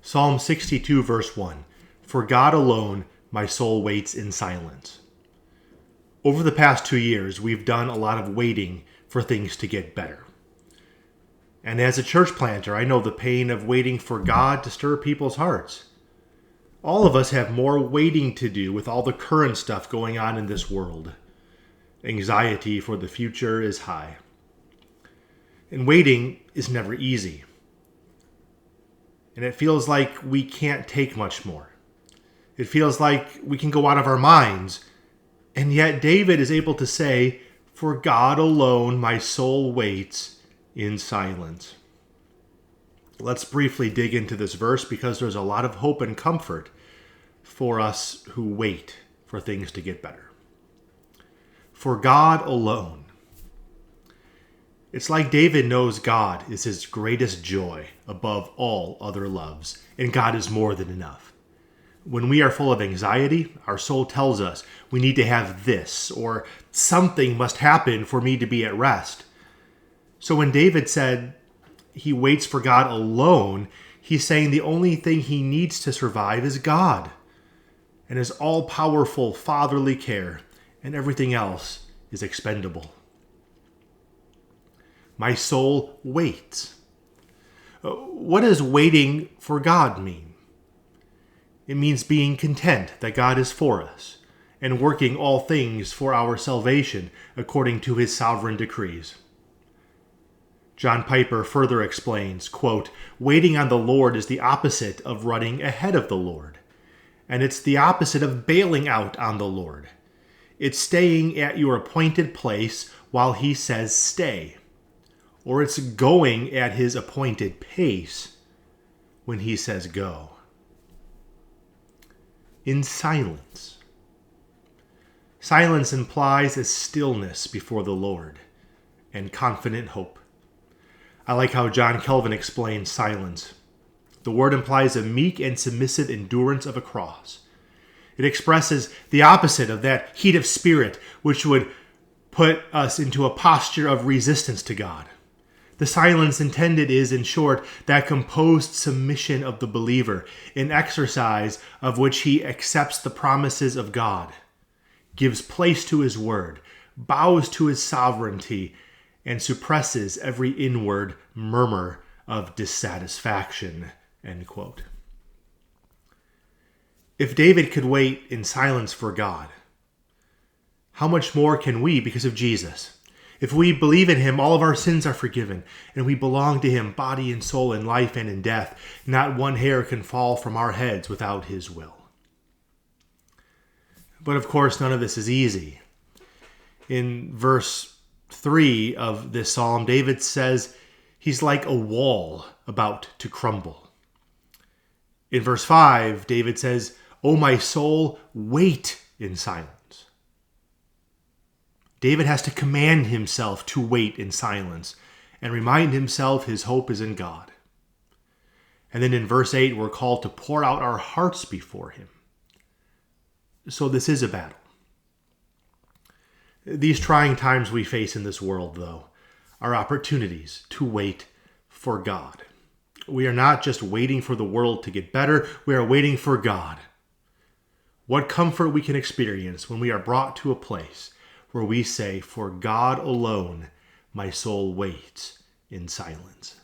Psalm 62, verse 1. For God alone, my soul waits in silence. Over the past 2 years, we've done a lot of waiting for things to get better. And as a church planter, I know the pain of waiting for God to stir people's hearts. All of us have more waiting to do with all the current stuff going on in this world. Anxiety for the future is high. And waiting is never easy. And it feels like we can't take much more. It feels like we can go out of our minds. And yet David is able to say, "For God alone my soul waits in silence." Let's briefly dig into this verse because there's a lot of hope and comfort for us who wait for things to get better. For God alone. It's like David knows God is his greatest joy above all other loves, and God is more than enough. When we are full of anxiety, our soul tells us we need to have this, or something must happen for me to be at rest. So when David said he waits for God alone, he's saying the only thing he needs to survive is God and his all-powerful fatherly care, and everything else is expendable. My soul waits. What does waiting for God mean? It means being content that God is for us and working all things for our salvation according to his sovereign decrees. John Piper further explains, quote, "Waiting on the Lord is the opposite of running ahead of the Lord. And it's the opposite of bailing out on the Lord. It's staying at your appointed place while he says stay. Or it's going at his appointed pace when he says go." In silence. Silence implies a stillness before the Lord and confident hope. I like how John Calvin explains silence. The word implies a meek and submissive endurance of a cross. It expresses the opposite of that heat of spirit which would put us into a posture of resistance to God. The silence intended is, in short, that composed submission of the believer, in exercise of which he accepts the promises of God, gives place to his word, bows to his sovereignty, and suppresses every inward murmur of dissatisfaction. End quote. If David could wait in silence for God, how much more can we because of Jesus? If we believe in him, all of our sins are forgiven, and we belong to him, body and soul, in life and in death. Not one hair can fall from our heads without his will. But of course, none of this is easy. In verse 3 of this psalm, David says he's like a wall about to crumble. In verse 5, David says, "O my soul, wait in silence." David has to command himself to wait in silence and remind himself his hope is in God. And then in verse 8, we're called to pour out our hearts before him. So this is a battle. These trying times we face in this world, though, are opportunities to wait for God. We are not just waiting for the world to get better, we are waiting for God. What comfort we can experience when we are brought to a place where we say, "For God alone, my soul waits in silence."